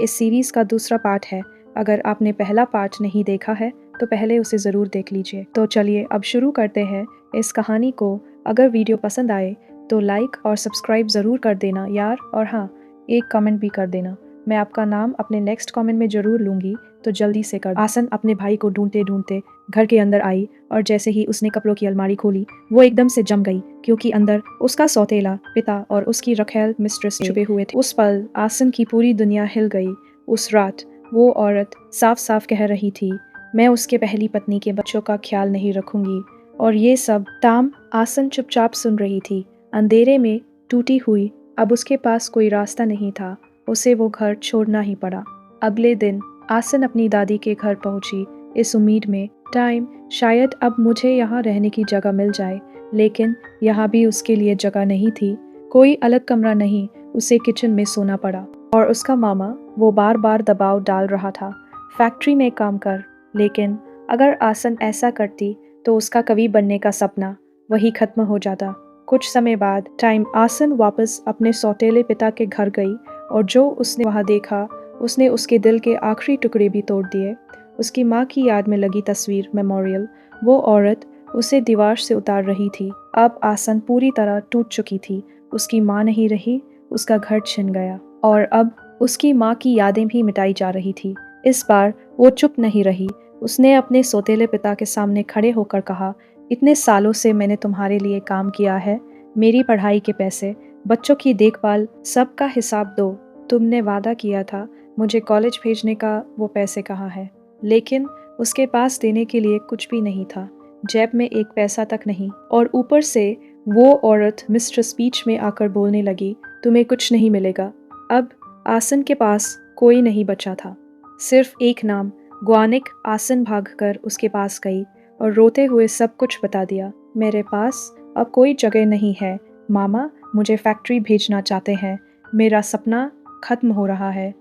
इस सीरीज़ का दूसरा पार्ट है। अगर आपने पहला पार्ट नहीं देखा है तो पहले उसे ज़रूर देख लीजिए। तो चलिए अब शुरू करते हैं इस कहानी को। अगर वीडियो पसंद आए तो लाइक और सब्सक्राइब ज़रूर कर देना यार, और हाँ, एक कमेंट भी कर देना। मैं आपका नाम अपने नेक्स्ट कमेंट में ज़रूर लूँगी, तो जल्दी से कर। आसन अपने भाई को ढूंढते ढूंढते घर के अंदर आई और जैसे ही उसने कपड़ों की अलमारी खोली वो एकदम से जम गई, क्योंकि अंदर उसका सौतेला पिता और उसकी रखेल मिस्ट्रेस छुपे हुए थे। उस पल आसन की पूरी दुनिया हिल गई। उस रात वो औरत साफ साफ कह रही थी, मैं उसके पहली पत्नी के बच्चों का ख्याल नहीं रखूंगी। और ये सब ताम आसन चुपचाप सुन रही थी, अंधेरे में टूटी हुई। अब उसके पास कोई रास्ता नहीं था, उसे वो घर छोड़ना ही पड़ा। अगले दिन आसन अपनी दादी के घर पहुंची, इस उम्मीद में टाइम शायद अब मुझे यहाँ रहने की जगह मिल जाए। लेकिन यहाँ भी उसके लिए जगह नहीं थी, कोई अलग कमरा नहीं। उसे किचन में सोना पड़ा और उसका मामा वो बार बार दबाव डाल रहा था, फैक्ट्री में काम कर। लेकिन अगर आसन ऐसा करती तो उसका कवि बनने का सपना वही खत्म हो जाता। कुछ समय बाद टाइम आसन वापस अपने सौतेले पिता के घर गई, और जो उसने वहाँ देखा उसने उसके दिल के आखिरी टुकड़े भी तोड़ दिए। उसकी माँ की याद में लगी तस्वीर मेमोरियल, वो औरत उसे दीवार से उतार रही थी। अब आसन पूरी तरह टूट चुकी थी। उसकी माँ नहीं रही, उसका घर छिन गया, और अब उसकी माँ की यादें भी मिटाई जा रही थी। इस बार वो चुप नहीं रही। उसने अपने सौतेले पिता के सामने खड़े होकर कहा, इतने सालों से मैंने तुम्हारे लिए काम किया है, मेरी पढ़ाई के पैसे, बच्चों की देखभाल, सबका हिसाब दो। तुमने वादा किया था मुझे कॉलेज भेजने का, वो पैसे कहाँ है? लेकिन उसके पास देने के लिए कुछ भी नहीं था, जेब में एक पैसा तक नहीं। और ऊपर से वो औरत मिस्ट्रेस बीच में आकर बोलने लगी, तुम्हें कुछ नहीं मिलेगा। अब आसन के पास कोई नहीं बचा था, सिर्फ एक नाम, ग्वानिक। आसन भागकर उसके पास गई और रोते हुए सब कुछ बता दिया। मेरे पास अब कोई जगह नहीं है मामा, मुझे फैक्ट्री भेजना चाहते हैं, मेरा सपना खत्म हो रहा है।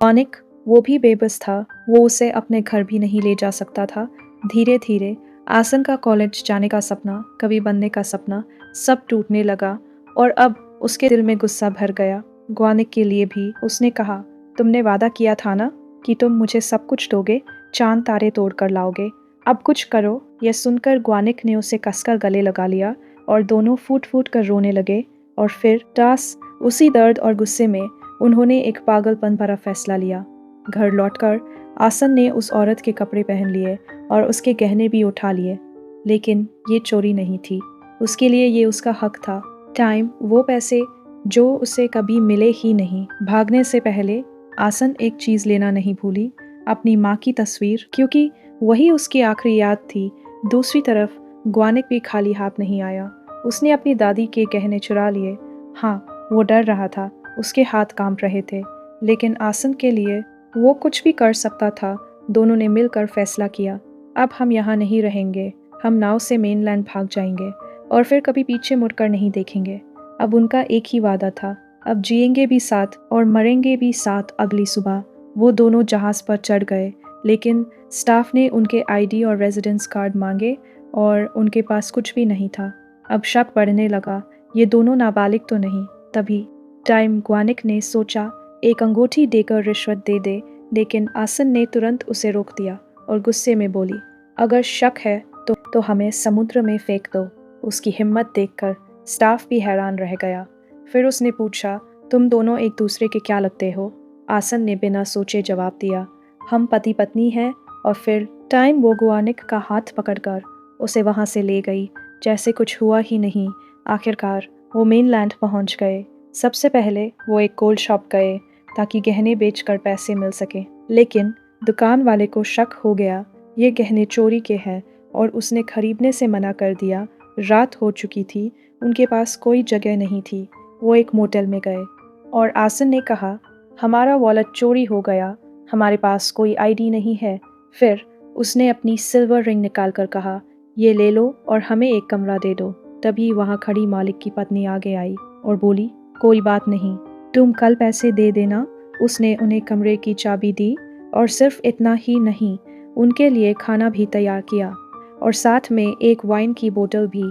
ग्वानिक वो भी बेबस था, वो उसे अपने घर भी नहीं ले जा सकता था। धीरे धीरे आसन का कॉलेज जाने का सपना, कवि बनने का सपना, सब टूटने लगा। और अब उसके दिल में गुस्सा भर गया, ग्वानिक के लिए भी। उसने कहा, तुमने वादा किया था ना कि तुम मुझे सब कुछ दोगे, चांद तारे तोड़ कर लाओगे, अब कुछ करो। यह सुनकर ग्वानिक ने उसे कसकर गले लगा लिया और दोनों फूट फूट कर रोने लगे। और फिर टास उसी दर्द और गुस्से में उन्होंने एक पागलपन भरा फैसला लिया। घर लौटकर आसन ने उस औरत के कपड़े पहन लिए और उसके गहने भी उठा लिए। लेकिन ये चोरी नहीं थी, उसके लिए ये उसका हक था। टाइम वो पैसे जो उसे कभी मिले ही नहीं। भागने से पहले आसन एक चीज़ लेना नहीं भूली, अपनी माँ की तस्वीर, क्योंकि वही उसकी आखिरी याद थी। दूसरी तरफ ग्वानिक भी खाली हाथ नहीं आया, उसने अपनी दादी के गहने चुरा लिए। हाँ, वो डर रहा था, उसके हाथ कांप रहे थे, लेकिन आसन के लिए वो कुछ भी कर सकता था। दोनों ने मिलकर फैसला किया, अब हम यहाँ नहीं रहेंगे, हम नाव से मेनलैंड भाग जाएंगे और फिर कभी पीछे मुड़कर नहीं देखेंगे। अब उनका एक ही वादा था, अब जिएंगे भी साथ और मरेंगे भी साथ। अगली सुबह वो दोनों जहाज़ पर चढ़ गए, लेकिन स्टाफ ने उनके आईडी और रेजिडेंस कार्ड मांगे और उनके पास कुछ भी नहीं था। अब शक बढ़ने लगा, ये दोनों नाबालिग तो नहीं। तभी टाइम ग्वानिक ने सोचा एक अंगूठी देकर रिश्वत दे दे, लेकिन आसन ने तुरंत उसे रोक दिया और गुस्से में बोली, अगर शक है तो हमें समुद्र में फेंक दो। उसकी हिम्मत देखकर स्टाफ भी हैरान रह गया। फिर उसने पूछा, तुम दोनों एक दूसरे के क्या लगते हो? आसन ने बिना सोचे जवाब दिया, हम पति पत्नी हैं। और फिर टाइम वो ग्वानिक का हाथ पकड़कर उसे वहाँ से ले गई, जैसे कुछ हुआ ही नहीं। आखिरकार वो मेनलैंड पहुँच गए। सबसे पहले वो एक गोल्ड शॉप गए ताकि गहने बेचकर पैसे मिल सके, लेकिन दुकान वाले को शक हो गया ये गहने चोरी के हैं और उसने खरीदने से मना कर दिया। रात हो चुकी थी, उनके पास कोई जगह नहीं थी। वो एक मोटेल में गए और आसन ने कहा, हमारा वॉलेट चोरी हो गया, हमारे पास कोई आईडी नहीं है। फिर उसने अपनी सिल्वर रिंग निकाल कर कहा, ये ले लो और हमें एक कमरा दे दो। तभी वहाँ खड़ी मालिक की पत्नी आगे आई और बोली, कोई बात नहीं, तुम कल पैसे दे देना। उसने उन्हें कमरे की चाबी दी और सिर्फ इतना ही नहीं, उनके लिए खाना भी तैयार किया और साथ में एक वाइन की बोतल भी।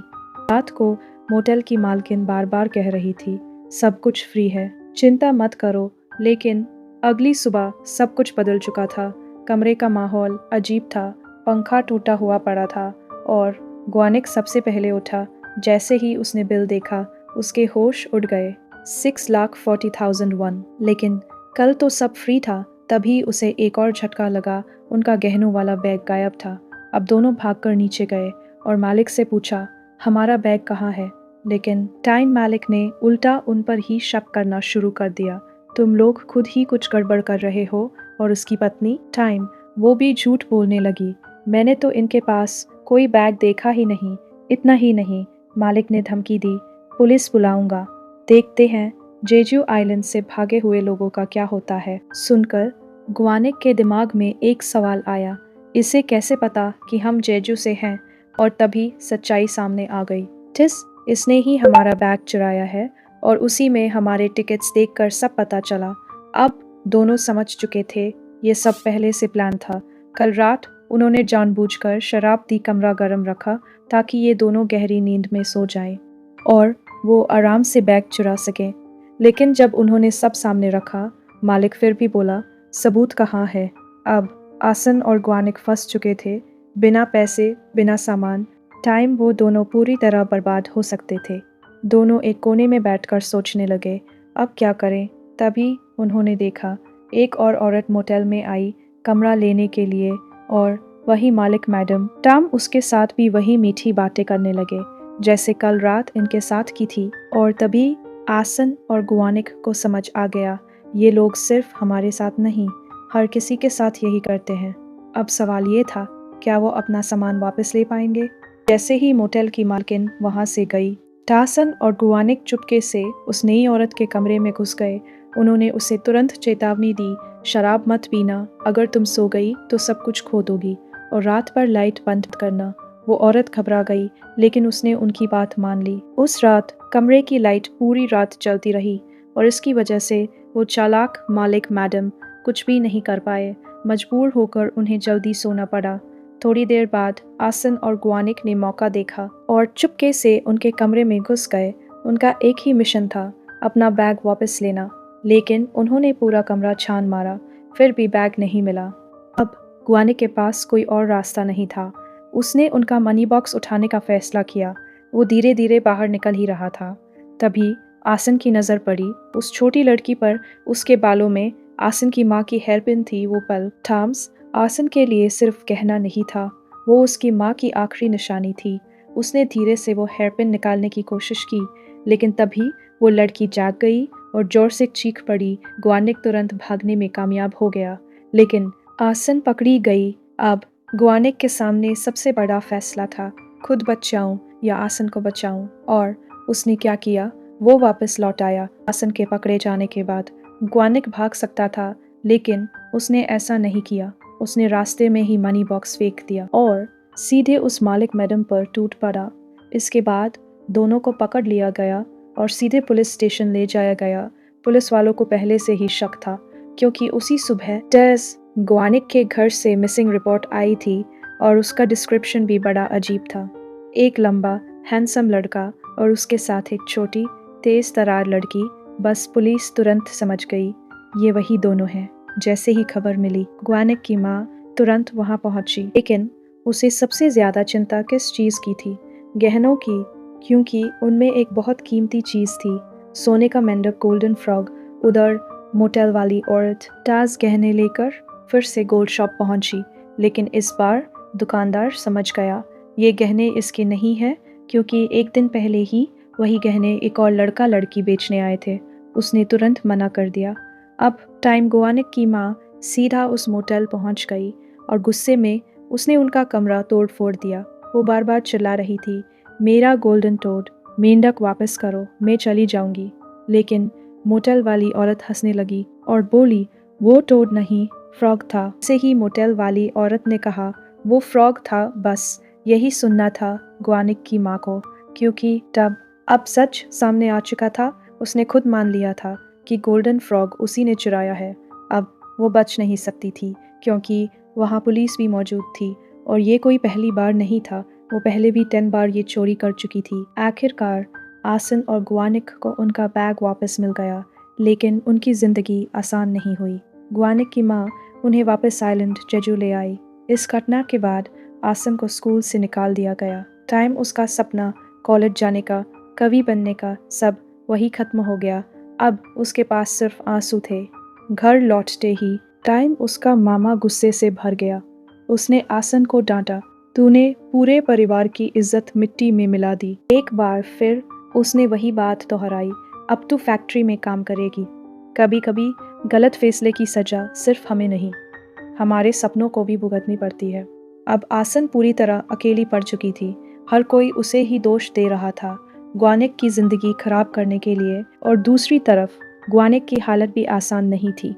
रात को मोटेल की मालकिन बार बार कह रही थी, सब कुछ फ्री है, चिंता मत करो। लेकिन अगली सुबह सब कुछ बदल चुका था। कमरे का माहौल अजीब था, पंखा टूटा हुआ पड़ा था और ग्वानिक सबसे पहले उठा। जैसे ही उसने बिल देखा, उसके होश उड़ गए। 6,40,001। लेकिन कल तो सब फ्री था। तभी उसे एक और झटका लगा, उनका गहनों वाला बैग गायब था। अब दोनों भागकर नीचे गए और मालिक से पूछा, हमारा बैग कहाँ है? लेकिन टाइम मालिक ने उल्टा उन पर ही शक करना शुरू कर दिया। तुम लोग खुद ही कुछ गड़बड़ कर रहे हो। और उसकी पत्नी टाइम, वो भी झूठ बोलने लगी। मैंने तो इनके पास कोई बैग देखा ही नहीं। इतना ही नहीं, मालिक ने धमकी दी, पुलिस बुलाऊंगा। देखते हैं जेजू आइलैंड से भागे हुए लोगों का क्या होता है। सुनकर ग्वानिक के दिमाग में एक सवाल आया, इसे कैसे पता कि हम जेजू से हैं? और तभी सच्चाई सामने आ गई। इसने ही हमारा बैग चुराया है और उसी में हमारे टिकट्स देखकर सब पता चला। अब दोनों समझ चुके थे, ये सब पहले से प्लान था। कल रात उन्होंने जानबूझकर शराब दी, कमरा गर्म रखा ताकि ये दोनों गहरी नींद में सो जाएं और वो आराम से बैग चुरा सकें। लेकिन जब उन्होंने सब सामने रखा, मालिक फिर भी बोला, सबूत कहाँ है? अब आसन और ग्वानिक फंस चुके थे, बिना पैसे, बिना सामान। टाइम, वो दोनों पूरी तरह बर्बाद हो सकते थे। दोनों एक कोने में बैठकर सोचने लगे, अब क्या करें? तभी उन्होंने देखा, एक और औरत मोटेल में आई कमरा लेने के लिए और वही मालिक मैडम टॉम उसके साथ भी वही मीठी बातें करने लगे जैसे कल रात इनके साथ की थी। और तभी आसन और गुआनिक को समझ आ गया, ये लोग सिर्फ हमारे साथ नहीं, हर किसी के साथ यही करते हैं। अब सवाल ये था, क्या वो अपना सामान वापस ले पाएंगे? जैसे ही मोटेल की मालकिन वहां से गई, टासन और गुआनिक चुपके से उस नई औरत के कमरे में घुस गए। उन्होंने उसे तुरंत चेतावनी दी, शराब मत पीना, अगर तुम सो गई तो सब कुछ खो दोगी, और रात भर लाइट बंद करना। वो औरत घबरा गई, लेकिन उसने उनकी बात मान ली। उस रात कमरे की लाइट पूरी रात जलती रही और इसकी वजह से वो चालाक मालिक मैडम कुछ भी नहीं कर पाए। मजबूर होकर उन्हें जल्दी सोना पड़ा। थोड़ी देर बाद आसन और गुआनिक ने मौका देखा और चुपके से उनके कमरे में घुस गए। उनका एक ही मिशन था, अपना बैग वापस लेना। लेकिन उन्होंने पूरा कमरा छान मारा, फिर भी बैग नहीं मिला। अब गुआनिक के पास कोई और रास्ता नहीं था। उसने उनका मनी बॉक्स उठाने का फैसला किया। वो धीरे धीरे बाहर निकल ही रहा था। तभी आसन की नज़र पड़ी उस छोटी लड़की पर। उसके बालों में आसन की माँ की हेयरपिन थी। वो पल थॉम्स आसन के लिए सिर्फ कहना नहीं था, वो उसकी माँ की आखिरी निशानी थी। उसने धीरे से वो हेयरपिन निकालने की कोशिश की, लेकिन तभी वो लड़की जाग गई और जोर से चीख पड़ी। गुआनिक तुरंत भागने में कामयाब हो गया, लेकिन आसन पकड़ी गई। अब गुआनिक के सामने सबसे बड़ा फैसला था, खुद बच जाऊं या आसन को बचाऊं। और उसने क्या किया, वो वापस लौट आया। आसन के पकड़े जाने के बाद गुआनिक भाग सकता था, लेकिन उसने ऐसा नहीं किया। उसने रास्ते में ही मनी बॉक्स फेंक दिया और सीधे उस मालिक मैडम पर टूट पड़ा। इसके बाद दोनों को पकड़ लिया गया और सीधे पुलिस स्टेशन ले जाया गया। पुलिस वालों को पहले से ही शक था, क्योंकि उसी सुबह टेस गुआनिक के घर से मिसिंग रिपोर्ट आई थी और उसका डिस्क्रिप्शन भी बड़ा अजीब था। एक लंबा हैंडसम लड़का और उसके साथ एक छोटी तेज तरार लड़की। बस पुलिस तुरंत समझ गई, ये वही दोनों हैं। जैसे ही खबर मिली, गुआनिक की माँ तुरंत वहां पहुंची। लेकिन उसे सबसे ज्यादा चिंता किस चीज़ की थी? गहनों की, क्योंकि उनमें एक बहुत कीमती चीज़ थी, सोने का मेंढक गोल्डन फ्रॉग। उधर मोटेल वाली औरत टाज गहने लेकर फिर से गोल्ड शॉप पहुंची, लेकिन इस बार दुकानदार समझ गया ये गहने इसके नहीं है, क्योंकि एक दिन पहले ही वही गहने एक और लड़का लड़की बेचने आए थे। उसने तुरंत मना कर दिया। अब टाइम गुआनिक की माँ सीधा उस मोटेल पहुंच गई और गुस्से में उसने उनका कमरा तोड़ फोड़ दिया। वो बार बार चिल्ला रही थी, मेरा गोल्डन टोड, मेंढक वापस करो, मैं चली जाऊंगी। लेकिन मोटेल वाली औरत हंसने लगी और बोली, वो टोड नहीं, फ्रॉग था। से ही मोटेल वाली औरत ने कहा, वो फ्रॉग था, बस यही सुनना था गुआनिक की माँ को, क्योंकि तब अब सच सामने आ चुका था। उसने खुद मान लिया था कि गोल्डन फ्रॉग उसी ने चुराया है। अब वो बच नहीं सकती थी, क्योंकि वहाँ पुलिस भी मौजूद थी और ये कोई पहली बार नहीं था। वो पहले भी 10 बार ये चोरी कर चुकी थी। आखिरकार आसन और गुआनिक को उनका बैग वापस मिल गया। लेकिन उनकी ज़िंदगी आसान नहीं हुई। ग्वानिक की माँ उन्हें वापस आइलैंड जेजू ले आई। इस घटना के बाद आसन को स्कूल से निकाल दिया गया। टाइम उसका सपना, कॉलेज जाने का, कवि बनने का, सब वही खत्म हो गया। अब उसके पास सिर्फ आंसू थे। घर लौटते ही टाइम उसका मामा गुस्से से भर गया। उसने आसन को डांटा, तूने पूरे परिवार की इज्जत मिट्टी में मिला दी। एक बार फिर उसने वही बात दोहराई, अब तू फैक्ट्री में काम करेगी। कभी कभी गलत फैसले की सजा सिर्फ हमें नहीं, हमारे सपनों को भी भुगतनी पड़ती है। अब आसन पूरी तरह अकेली पड़ चुकी थी। हर कोई उसे ही दोष दे रहा था, ग्वानिक की जिंदगी खराब करने के लिए। और दूसरी तरफ ग्वानिक की हालत भी आसान नहीं थी,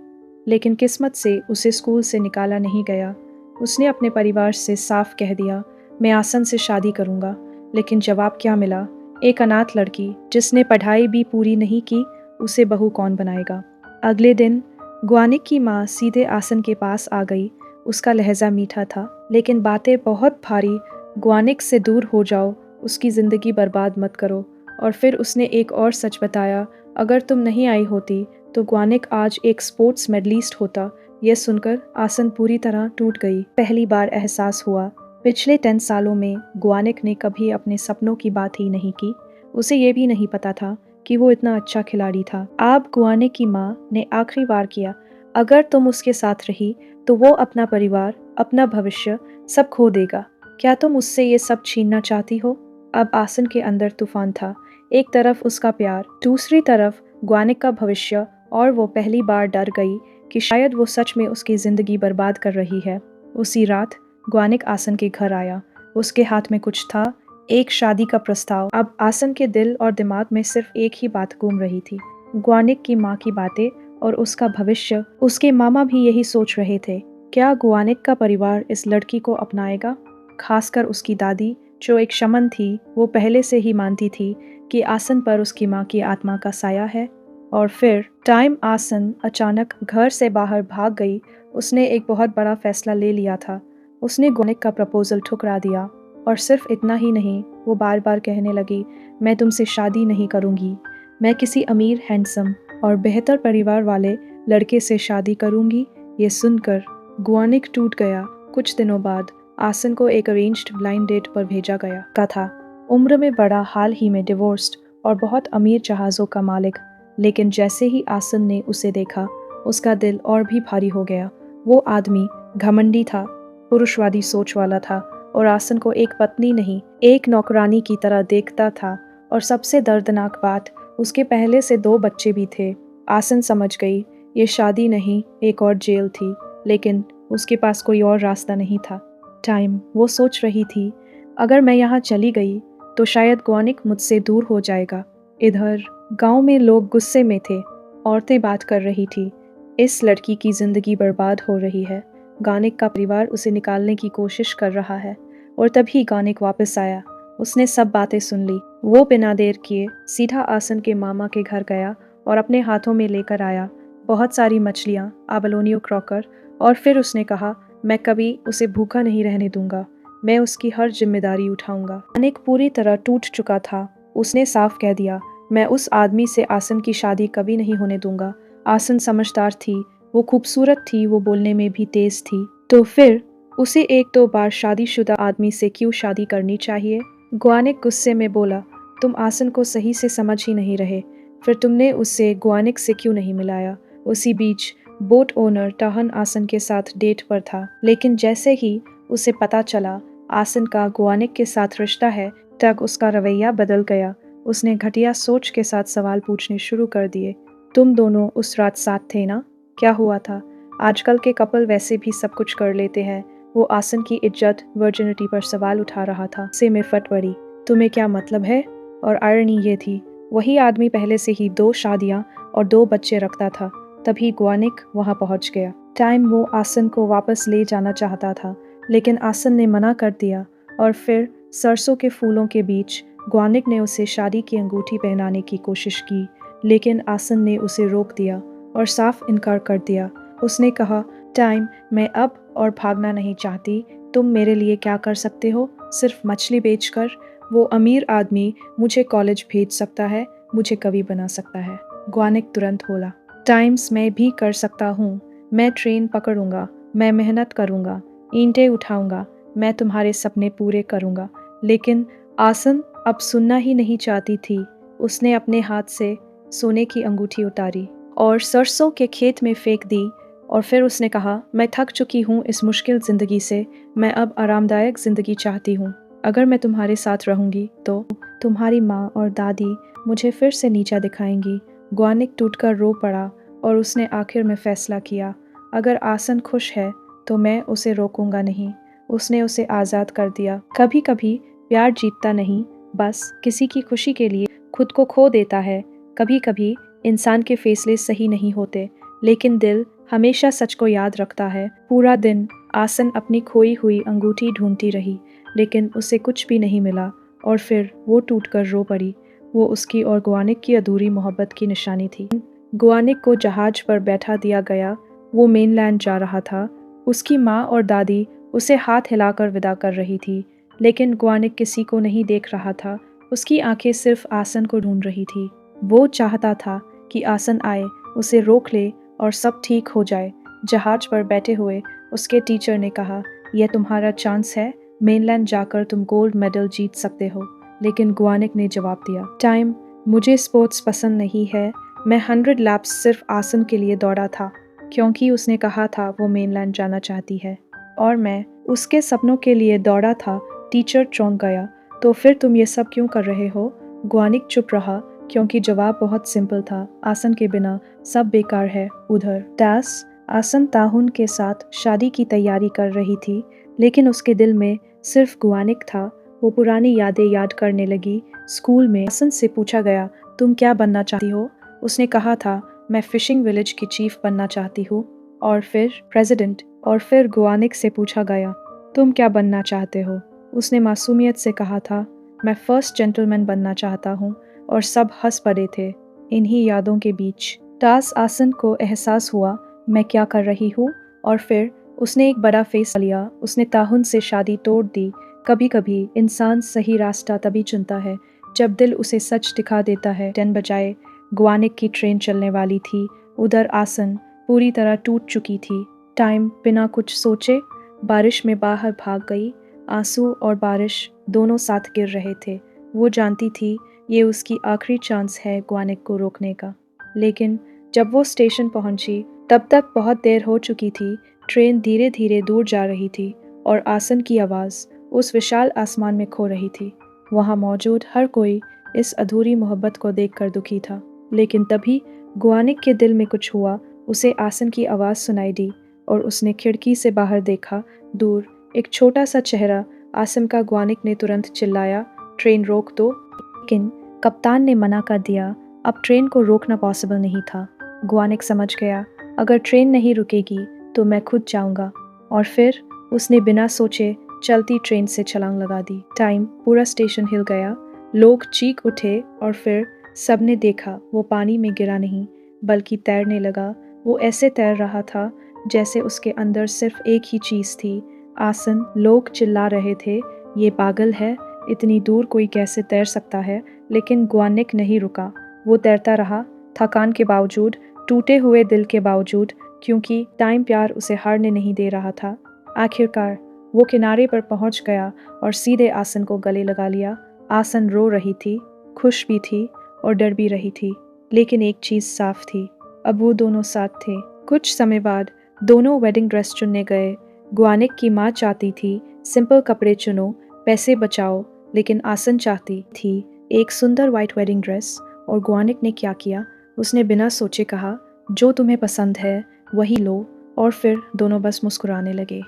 लेकिन किस्मत से उसे स्कूल से निकाला नहीं गया। उसने अपने परिवार से साफ कह दिया, मैं आसन से शादी करूंगा। लेकिन जवाब क्या मिला? एक अनाथ लड़की जिसने पढ़ाई भी पूरी नहीं की, उसे बहू कौन बनाएगा? अगले दिन ग्वानिक की माँ सीधे आसन के पास आ गई। उसका लहजा मीठा था, लेकिन बातें बहुत भारी। ग्वानिक से दूर हो जाओ, उसकी ज़िंदगी बर्बाद मत करो। और फिर उसने एक और सच बताया, अगर तुम नहीं आई होती तो ग्वानिक आज एक स्पोर्ट्स मेडलिस्ट होता। यह सुनकर आसन पूरी तरह टूट गई। पहली बार एहसास हुआ, पिछले 10 सालों में ग्वानिक ने कभी अपने सपनों की बात ही नहीं की। उसे ये भी नहीं पता था कि वो इतना अच्छा खिलाड़ी था। अब ग्वानिक की माँ ने आखिरी बार किया, अगर तुम उसके साथ रही तो वो अपना परिवार, अपना भविष्य सब खो देगा। क्या तुम उससे ये सब छीनना चाहती हो? अब आसन के अंदर तूफान था। एक तरफ उसका प्यार, दूसरी तरफ ग्वानिक का भविष्य। और वो पहली बार डर गई कि शायद वो सच में उसकी ज़िंदगी बर्बाद कर रही है। उसी रात ग्वानिक आसन के घर आया। उसके हाथ में कुछ था, एक शादी का प्रस्ताव। अब आसन के दिल और दिमाग में सिर्फ एक ही बात घूम रही थी, ग्वानिक की माँ की बातें और उसका भविष्य। उसके मामा भी यही सोच रहे थे, क्या ग्वानिक का परिवार इस लड़की को अपनाएगा? खासकर उसकी दादी, जो एक शमन थी। वो पहले से ही मानती थी कि आसन पर उसकी माँ की आत्मा का साया है। और फिर टाइम आसन अचानक घर से बाहर भाग गई। उसने एक बहुत बड़ा फैसला ले लिया था। उसने ग्वानिक का प्रपोजल ठुकरा दिया। और सिर्फ इतना ही नहीं, वो बार बार कहने लगी, मैं तुमसे शादी नहीं करूँगी, मैं किसी अमीर, हैंडसम और बेहतर परिवार वाले लड़के से शादी करूँगी। ये सुनकर ग्वानिक टूट गया। कुछ दिनों बाद आसन को एक अरेंज्ड ब्लाइंड डेट पर भेजा गया था। उम्र में बड़ा, हाल ही में डिवोर्स्ड और बहुत अमीर जहाज़ों का मालिक। लेकिन जैसे ही आसन ने उसे देखा, उसका दिल और भी भारी हो गया। वो आदमी घमंडी था, पुरुषवादी सोच वाला था और आसन को एक पत्नी नहीं, एक नौकरानी की तरह देखता था। और सबसे दर्दनाक बात, उसके पहले से 2 बच्चे भी थे। आसन समझ गई, ये शादी नहीं, एक और जेल थी। लेकिन उसके पास कोई और रास्ता नहीं था। टाइम वो सोच रही थी, अगर मैं यहाँ चली गई तो शायद ग्वानिक मुझसे दूर हो जाएगा। इधर गांव में लोग गुस्से में थे, औरतें बात कर रही थी, इस लड़की की ज़िंदगी बर्बाद हो रही है, ग्वानिक का परिवार उसे निकालने की कोशिश कर रहा है। और तभी ग्वानिक वापस आया। उसने सब बातें सुन ली। वो बिना देर किए सीधा आसन के मामा के घर गया और अपने हाथों में लेकर आया बहुत सारी मछलियाँ, आबलोनियो क्रॉकर। और फिर उसने कहा, मैं कभी उसे भूखा नहीं रहने दूंगा, मैं उसकी हर जिम्मेदारी उठाऊंगा। ग्वानिक पूरी तरह टूट चुका था। उसने साफ कह दिया, मैं उस आदमी से आसन की शादी कभी नहीं होने दूंगा। आसन समझदार थी, वो खूबसूरत थी, वो बोलने में भी तेज थी। तो फिर उसे 1-2 बार शादीशुदा आदमी से क्यों शादी करनी चाहिए? ग्वानिक गुस्से में बोला, तुम आसन को सही से समझ ही नहीं रहे। फिर तुमने उसे ग्वानिक से क्यों नहीं मिलाया? उसी बीच बोट ओनर टहन आसन के साथ डेट पर था। लेकिन जैसे ही उसे पता चला आसन का ग्वानिक के साथ रिश्ता है, तब उसका रवैया बदल गया। उसने घटिया सोच के साथ सवाल पूछने शुरू कर दिए, तुम दोनों उस रात साथ थे ना? क्या हुआ था? आजकल के कपल वैसे भी सब कुछ कर लेते हैं। वो आसन की इज्जत, वर्जिनिटी पर सवाल उठा रहा था। से में फट पड़ी, तुम्हें क्या मतलब है? और आयरनी ये थी, वही आदमी पहले से ही 2 शादियां और 2 बच्चे रखता था। तभी ग्वानिक वहां पहुंच गया। टाइम वो आसन को वापस ले जाना चाहता था, लेकिन आसन ने मना कर दिया। और फिर सरसों के फूलों के बीच ग्वानिक ने उसे शादी की अंगूठी पहनाने की कोशिश की, लेकिन आसन ने उसे रोक दिया और साफ इनकार कर दिया। उसने कहा, टाइम, मैं अब और भागना नहीं चाहती। तुम मेरे लिए क्या कर सकते हो? सिर्फ मछली बेचकर। वो अमीर आदमी मुझे कॉलेज भेज सकता है, मुझे कवि बना सकता है, ग्वानिक तुरंत बोला, टाइम्स मैं भी कर सकता हूँ। मैं ट्रेन पकड़ूंगा, मैं मेहनत करूंगा, ईंटें उठाऊंगा, मैं तुम्हारे सपने पूरे करूंगा। लेकिन आसन अब सुनना ही नहीं चाहती थी। उसने अपने हाथ से सोने की अंगूठी उतारी और सरसों के खेत में फेंक दी और फिर उसने कहा, मैं थक चुकी हूँ इस मुश्किल ज़िंदगी से। मैं अब आरामदायक ज़िंदगी चाहती हूँ। अगर मैं तुम्हारे साथ रहूँगी तो तुम्हारी माँ और दादी मुझे फिर से नीचा दिखाएंगी। ग्वानिक टूटकर रो पड़ा और उसने आखिर में फैसला किया, अगर आसन खुश है तो मैं उसे रोकूंगा नहीं। उसने उसे आज़ाद कर दिया। कभी कभी प्यार जीतता नहीं, बस किसी की खुशी के लिए खुद को खो देता है। कभी कभी इंसान के फैसले सही नहीं होते, लेकिन दिल हमेशा सच को याद रखता है। पूरा दिन आसन अपनी खोई हुई अंगूठी ढूंढती रही, लेकिन उसे कुछ भी नहीं मिला और फिर वो टूटकर रो पड़ी। वो उसकी और ग्वानिक की अधूरी मोहब्बत की निशानी थी। ग्वानिक को जहाज पर बैठा दिया गया। वो मेनलैंड जा रहा था। उसकी माँ और दादी उसे हाथ हिलाकर विदा कर रही थी, लेकिन ग्वानिक किसी को नहीं देख रहा था। उसकी आंखें सिर्फ आसन को ढूंढ रही थी। वो चाहता था कि आसन आए, उसे रोक ले और सब ठीक हो जाए। जहाज पर बैठे हुए उसके टीचर ने कहा, यह तुम्हारा चांस है, मेनलैंड जाकर तुम गोल्ड मेडल जीत सकते हो। लेकिन ग्वानिक ने जवाब दिया, टाइम, मुझे स्पोर्ट्स पसंद नहीं है। मैं 100 लैप्स सिर्फ आसन के लिए दौड़ा था, क्योंकि उसने कहा था वो मेनलैंड जाना चाहती है और मैं उसके सपनों के लिए दौड़ा था। टीचर चौंक गया, तो फिर तुम ये सब क्यों कर रहे हो? ग्वानिक चुप रहा, क्योंकि जवाब बहुत सिंपल था, आसन के बिना सब बेकार है। उधर दास आसन ताहुन के साथ शादी की तैयारी कर रही थी, लेकिन उसके दिल में सिर्फ ग्वानिक था। वो पुरानी यादें याद करने लगी। स्कूल में आसन से पूछा गया, तुम क्या बनना चाहती हो? उसने कहा था, मैं फिशिंग विलेज की चीफ बनना चाहती हूँ। और फिर प्रेसिडेंट। और फिर ग्वानिक से पूछा गया, तुम क्या बनना चाहते हो? उसने मासूमियत से कहा था, मैं फर्स्ट जेंटलमैन बनना चाहता हूँ। और सब हंस पड़े थे। इन्हीं यादों के बीच दास आसन को एहसास हुआ, मैं क्या कर रही हूँ। और फिर उसने एक बड़ा फैसला लिया। उसने ताहुन से शादी तोड़ दी। कभी कभी इंसान सही रास्ता तभी चुनता है जब दिल उसे सच दिखा देता है। 10 बजाए, ग्वानिक की ट्रेन चलने वाली थी। उधर आसन पूरी तरह टूट चुकी थी। टाइम बिना कुछ सोचे बारिश में बाहर भाग गई। आंसू और बारिश दोनों साथ गिर रहे थे। वो जानती थी ये उसकी आखिरी चांस है ग्वानिक को रोकने का। लेकिन जब वो स्टेशन पहुंची तब तक बहुत देर हो चुकी थी। ट्रेन धीरे धीरे दूर जा रही थी और आसन की आवाज़ उस विशाल आसमान में खो रही थी। वहाँ मौजूद हर कोई इस अधूरी मोहब्बत को देखकर दुखी था। लेकिन तभी ग्वानिक के दिल में कुछ हुआ। उसे आसन की आवाज़ सुनाई दी और उसने खिड़की से बाहर देखा। दूर एक छोटा सा चेहरा आसन का। ग्वानिक ने तुरंत चिल्लाया, ट्रेन रोक दो। लेकिन कप्तान ने मना कर दिया। अब ट्रेन को रोकना पॉसिबल नहीं था। ग्वानिक समझ गया, अगर ट्रेन नहीं रुकेगी तो मैं खुद जाऊंगा। और फिर उसने बिना सोचे चलती ट्रेन से छलांग लगा दी। टाइम पूरा स्टेशन हिल गया। लोग चीख उठे और फिर सबने देखा वो पानी में गिरा नहीं, बल्कि तैरने लगा। वो ऐसे तैर रहा था जैसे उसके अंदर सिर्फ एक ही चीज़ थी, आसन। लोग चिल्ला रहे थे, ये पागल है, इतनी दूर कोई कैसे तैर सकता है? लेकिन ग्वानिक नहीं रुका। वो तैरता रहा, थकान के बावजूद, टूटे हुए दिल के बावजूद, क्योंकि टाइम प्यार उसे हारने नहीं दे रहा था। आखिरकार वो किनारे पर पहुंच गया और सीधे आसन को गले लगा लिया। आसन रो रही थी, खुश भी थी और डर भी रही थी, लेकिन एक चीज़ साफ थी, अब वो दोनों साथ थे। कुछ समय बाद दोनों वेडिंग ड्रेस चुनने गए। ग्वानिक की माँ चाहती थी सिंपल कपड़े चुनो, पैसे बचाओ, लेकिन आसन चाहती थी एक सुंदर वाइट वेडिंग ड्रेस। और ग्वानिक ने क्या किया, उसने बिना सोचे कहा, जो तुम्हें पसंद है वही लो। और फिर दोनों बस मुस्कुराने लगे,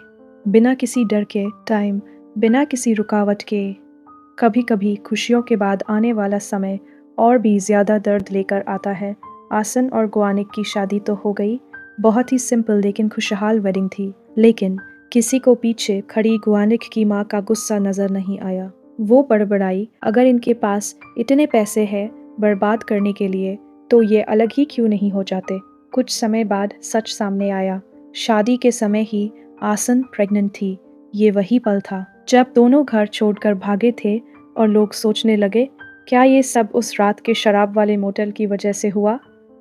बिना किसी डर के। टाइम बिना किसी रुकावट के। कभी कभी खुशियों के बाद आने वाला समय और भी ज़्यादा दर्द लेकर आता है। आसन और ग्वानिक की शादी तो हो गई। बहुत ही सिंपल लेकिन खुशहाल वेडिंग थी। लेकिन किसी को पीछे खड़ी ग्वानिक की माँ का गुस्सा नजर नहीं आया। वो बड़बड़ाई, अगर इनके पास इतने पैसे हैं बर्बाद करने के लिए तो ये अलग ही क्यों नहीं हो जाते। कुछ समय बाद सच सामने आया। शादी के समय ही आसन प्रेग्नेंट थी। ये वही पल था जब दोनों घर छोड़कर भागे थे और लोग सोचने लगे, क्या ये सब उस रात के शराब वाले मोटेल की वजह से हुआ?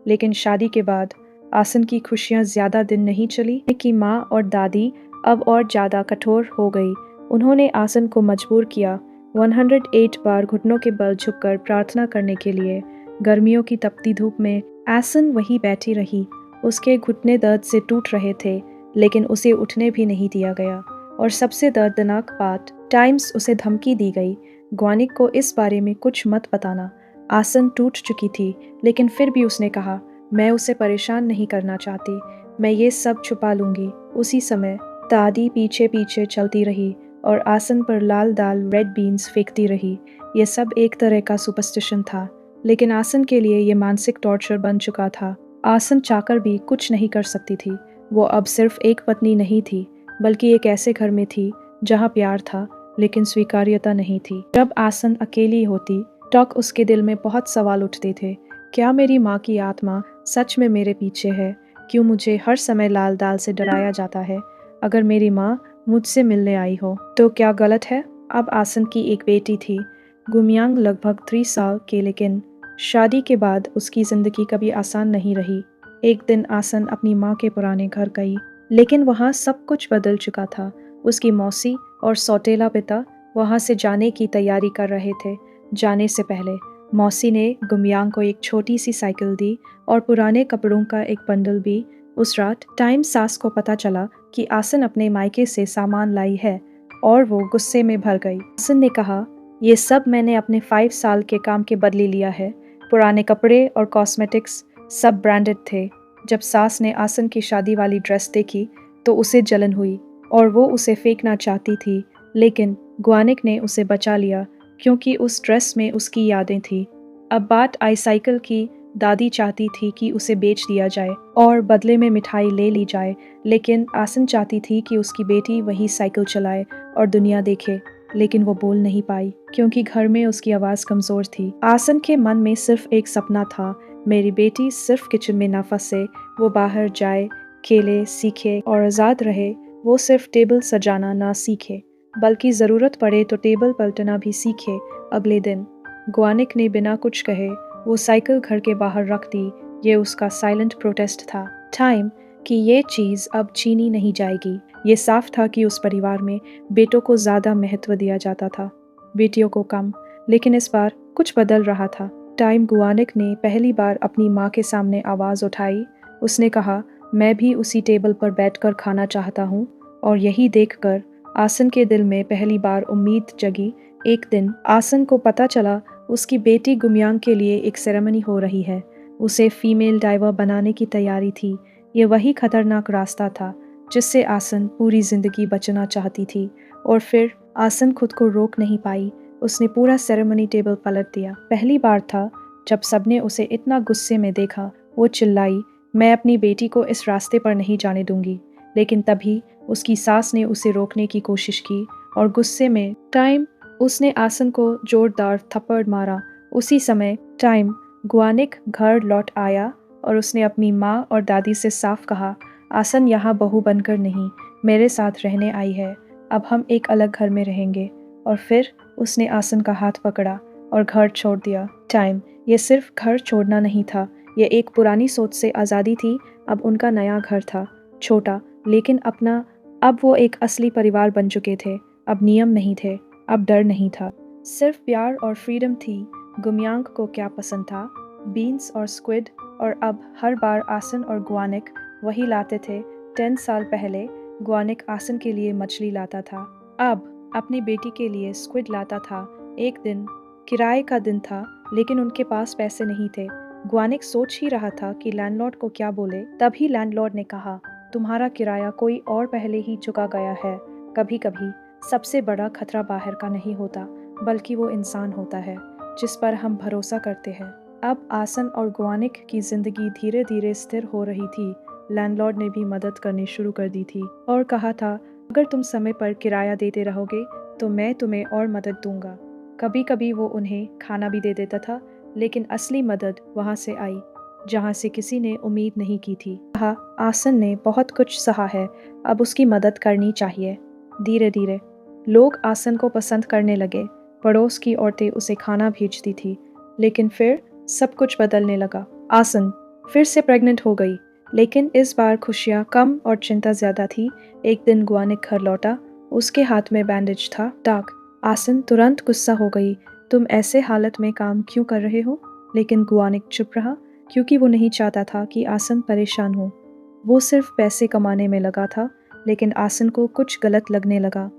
लेकिन शादी के बाद आसन की खुशियाँ ज़्यादा दिन नहीं चली कि माँ और दादी अब और ज़्यादा कठोर हो गई। उन्होंने आसन को मजबूर किया 108 बार घुटनों के बल झुककर प्रार्थना करने के लिए। गर्मियों की तपती धूप में आसन वहीं बैठी रही। उसके घुटने दर्द से टूट रहे थे, लेकिन उसे उठने भी नहीं दिया गया। और सबसे दर्दनाक बात, टाइम्स उसे धमकी दी गई, ग्वानिक को इस बारे में कुछ मत बताना। आसन टूट चुकी थी, लेकिन फिर भी उसने कहा, मैं उसे परेशान नहीं करना चाहती, मैं ये सब छुपा लूंगी। उसी समय दादी पीछे पीछे चलती रही और आसन पर लाल दाल रेड बीन्स फेंकती रही। ये सब एक तरह का सुपरस्टिशन था, लेकिन आसन के लिए ये मानसिक टॉर्चर बन चुका था। आसन चाहकर भी कुछ नहीं कर सकती थी। वो अब सिर्फ एक पत्नी नहीं थी, बल्कि एक ऐसे घर में थी जहाँ प्यार था, लेकिन स्वीकार्यता नहीं थी। जब आसन अकेली होती, टॉक उसके दिल में बहुत सवाल उठते थे। क्या मेरी माँ की आत्मा सच में मेरे पीछे है? क्यों मुझे हर समय लाल दाल से डराया जाता है? अगर मेरी माँ मुझसे मिलने आई हो तो क्या गलत है? अब आसन की एक बेटी थी, गुमयांग, लगभग 3 साल के, लेकिन शादी के बाद उसकी जिंदगी कभी आसान नहीं रही। एक दिन आसन अपनी माँ के पुराने घर गई, लेकिन वहाँ सब कुछ बदल चुका था। उसकी मौसी और सौतेला पिता वहाँ से जाने की तैयारी कर रहे थे। जाने से पहले मौसी ने गुमयांग को एक छोटी सी साइकिल दी और पुराने कपड़ों का एक बंडल भी। उस रात टाइम सास को पता चला कि आसन अपने मायके से सामान लाई है और वो गुस्से में भर गई। आसन ने कहा, ये सब मैंने अपने 5 साल के काम के बदले लिया है। पुराने कपड़े और कॉस्मेटिक्स सब ब्रांडेड थे। जब सास ने आसन की शादी वाली ड्रेस देखी तो उसे जलन हुई और वो उसे फेंकना चाहती थी, लेकिन ग्वानिक ने उसे बचा लिया क्योंकि उस ड्रेस में उसकी यादें थी। अब बात आई साइकिल की। दादी चाहती थी कि उसे बेच दिया जाए और बदले में मिठाई ले ली जाए, लेकिन आसन चाहती थी कि उसकी बेटी वही साइकिल चलाए और दुनिया देखे। लेकिन वो बोल नहीं पाई क्योंकि घर में उसकी आवाज़ कमज़ोर थी। आसन के मन में सिर्फ एक सपना था, मेरी बेटी सिर्फ किचन में ना फंसे, वो बाहर जाए, खेले, सीखे और आज़ाद रहे। वो सिर्फ टेबल सजाना ना सीखे, बल्कि ज़रूरत पड़े तो टेबल पलटना भी सीखे। अगले दिन ग्वानिक ने बिना कुछ कहे वो साइकिल घर के बाहर रख दी। ये उसका साइलेंट प्रोटेस्ट था टाइम कि ये चीज़ अब छीनी नहीं जाएगी। ये साफ था कि उस परिवार में बेटों को ज़्यादा महत्व दिया जाता था, बेटियों को कम। लेकिन इस बार कुछ बदल रहा था। टाइम ग्वानिक ने पहली बार अपनी माँ के सामने आवाज़ उठाई। उसने कहा, मैं भी उसी टेबल पर बैठकर खाना चाहता हूँ। और यही देखकर आसन के दिल में पहली बार उम्मीद जगी। एक दिन आसन को पता चला उसकी बेटी गुमयांग के लिए एक सेरेमनी हो रही है। उसे फीमेल डाइवर बनाने की तैयारी थी। ये वही खतरनाक रास्ता था जिससे आसन पूरी जिंदगी बचना चाहती थी। और फिर आसन खुद को रोक नहीं पाई। उसने पूरा सेरेमनी टेबल पलट दिया। पहली बार था जब सबने उसे इतना गुस्से में देखा। वो चिल्लाई, मैं अपनी बेटी को इस रास्ते पर नहीं जाने दूंगी। लेकिन तभी उसकी सास ने उसे रोकने की कोशिश की और गुस्से में टाइम उसने आसन को जोरदार थप्पड़ मारा। उसी समय टाइम ग्वानिक घर लौट आया और उसने अपनी माँ और दादी से साफ कहा, आसन यहाँ बहू बनकर नहीं, मेरे साथ रहने आई है। अब हम एक अलग घर में रहेंगे। और फिर उसने आसन का हाथ पकड़ा और घर छोड़ दिया। टाइम ये सिर्फ घर छोड़ना नहीं था, ये एक पुरानी सोच से आज़ादी थी। अब उनका नया घर था, छोटा लेकिन अपना। अब वो एक असली परिवार बन चुके थे। अब नियम नहीं थे, अब डर नहीं था, सिर्फ प्यार और फ्रीडम थी। गुमयांग को क्या पसंद था? बीन्स और स्क्विड। और अब हर बार आसन और ग्वानिक वही लाते थे। 10 साल पहले ग्वानिक आसन के लिए मछली लाता था, अब अपनी बेटी के लिए स्क्विड लाता था। एक दिन किराए का दिन था, लेकिन उनके पास पैसे नहीं थे। ग्वानिक सोच ही रहा था कि लैंडलॉर्ड को क्या बोले। तभी लैंडलॉर्ड ने कहा, तुम्हारा किराया कोई और पहले ही चुका गया है। कभी कभी सबसे बड़ा खतरा बाहर का नहीं होता, बल्कि वो इंसान होता है जिस पर हम भरोसा करते हैं। अब आसन और ग्वानिक की जिंदगी धीरे धीरे स्थिर हो रही थी। लैंडलॉर्ड ने भी मदद करनी शुरू कर दी थी और कहा था, अगर तुम समय पर किराया देते रहोगे तो मैं तुम्हें और मदद दूंगा। कभी कभी वो उन्हें खाना भी दे देता था, लेकिन असली मदद वहाँ से आई जहाँ से किसी ने उम्मीद नहीं की थी। कहा, आसन ने बहुत कुछ सहा है, अब उसकी मदद करनी चाहिए। धीरे धीरे लोग आसन को पसंद करने लगे। पड़ोस की औरतें उसे खाना भेजती थी। लेकिन फिर सब कुछ बदलने लगा। आसन फिर से प्रेग्नेंट हो गई, लेकिन इस बार खुशियाँ कम और चिंता ज़्यादा थी। एक दिन गुआनिक घर लौटा, उसके हाथ में बैंडेज था, दाग। आसन तुरंत गुस्सा हो गई, तुम ऐसे हालत में काम क्यों कर रहे हो? लेकिन गुआनिक चुप रहा, क्योंकि वो नहीं चाहता था कि आसन परेशान हो। वो सिर्फ पैसे कमाने में लगा था, लेकिन आसन को कुछ गलत लगने लगा।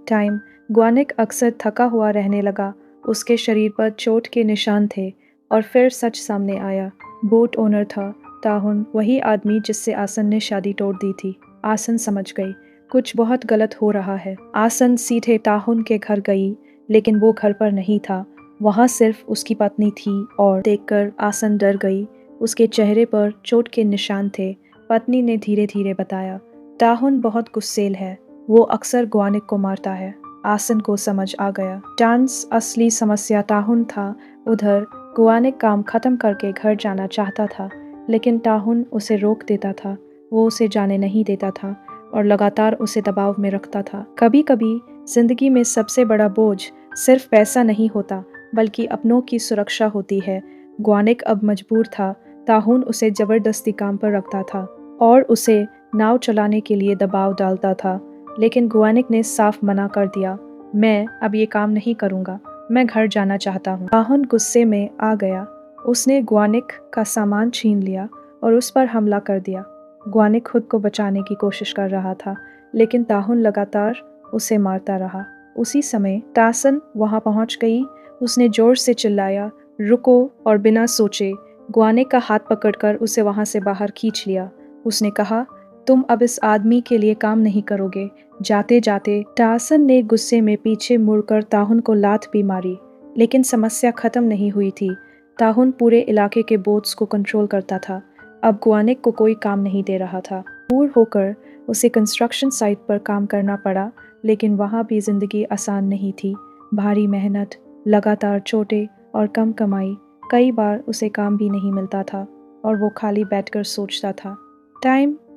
गुआनिक अक्सर थका हुआ रहने लगा, उसके शरीर पर चोट के निशान थे। और फिर सच सामने आया, बोट ओनर था ताहुन, वही आदमी जिससे आसन ने शादी तोड़ दी थी। आसन समझ गई, कुछ बहुत गलत हो रहा है। आसन सीधे ताहुन के घर गई, लेकिन वो घर पर नहीं था। वहाँ सिर्फ उसकी पत्नी थी और देखकर आसन डर गई। उसके चेहरे पर चोट के निशान थे। पत्नी ने धीरे धीरे बताया, ताहुन बहुत गुस्सैल है, वो अक्सर गुआनिक को मारता है। आसन को समझ आ गया, डांस असली समस्या ताहुन था। उधर गुआनिक काम खत्म करके घर जाना चाहता था, लेकिन ताहुन उसे रोक देता था। वो उसे जाने नहीं देता था और लगातार उसे दबाव में रखता था। कभी कभी जिंदगी में सबसे बड़ा बोझ सिर्फ पैसा नहीं होता, बल्कि अपनों की सुरक्षा होती है। गुआनिक अब मजबूर था। ताहुन उसे जबरदस्ती काम पर रखता था और उसे नाव चलाने के लिए दबाव डालता था, लेकिन गुआनिक ने साफ मना कर दिया, मैं अब ये काम नहीं करूँगा, मैं घर जाना चाहता हूँ। ताहुन गुस्से में आ गया, उसने गुआनिक का सामान छीन लिया और उस पर हमला कर दिया। गुआनिक खुद को बचाने की कोशिश कर रहा था, लेकिन ताहुन लगातार उसे मारता रहा। उसी समय तासन वहां पहुंच गई। उसने जोर से चिल्लाया, रुको, और बिना सोचे गुआनिक का हाथ पकड़कर उसे वहां से बाहर खींच लिया। उसने कहा, तुम अब इस आदमी के लिए काम नहीं करोगे। जाते जाते तासन ने गुस्से में पीछे मुड़कर ताहुन को लात भी मारी, लेकिन समस्या खत्म नहीं हुई थी। ताहुन पूरे इलाके के बोट्स को कंट्रोल करता था। अब गुआनिक को कोई काम नहीं दे रहा था। दूर होकर उसे कंस्ट्रक्शन साइट पर काम करना पड़ा, लेकिन वहाँ भी जिंदगी आसान नहीं थी। भारी मेहनत, लगातार चोटें और कम कमाई। कई बार उसे काम भी नहीं मिलता था और वो खाली बैठकर सोचता था,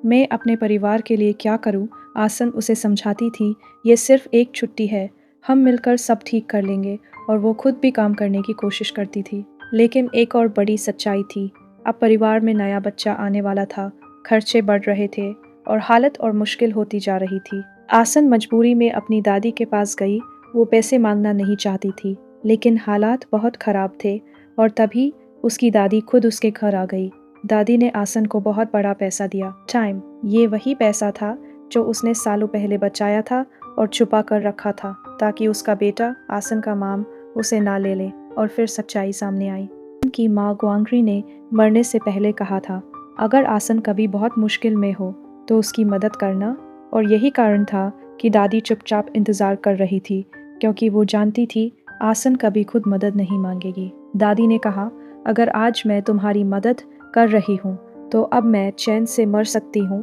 मैं अपने परिवार के लिए क्या करूं? आसन उसे समझाती थी, ये सिर्फ एक छुट्टी है, हम मिलकर सब ठीक कर लेंगे। और वो खुद भी काम करने की कोशिश करती थी। लेकिन एक और बड़ी सच्चाई थी, अब परिवार में नया बच्चा आने वाला था, खर्चे बढ़ रहे थे और हालत और मुश्किल होती जा रही थी। आसन मजबूरी में अपनी दादी के पास गई। वो पैसे मांगना नहीं चाहती थी, लेकिन हालात बहुत खराब थे और तभी उसकी दादी खुद उसके घर आ गई। दादी ने आसन को बहुत बड़ा पैसा दिया। ये वही पैसा था जो उसने सालों पहले बचाया था और छुपा कर रखा था, ताकि उसका बेटा आसन का माम उसे ना ले ले। और फिर सच्चाई सामने आई। उनकी माँ गुआंग्री ने मरने से पहले कहा था, अगर आसन कभी बहुत मुश्किल में हो तो उसकी मदद करना। और यही कारण था कि दादी चुपचाप इंतज़ार कर रही थी, क्योंकि वो जानती थी आसन कभी खुद मदद नहीं मांगेगी। दादी ने कहा, अगर आज मैं तुम्हारी मदद कर रही हूँ तो अब मैं चैन से मर सकती हूँ।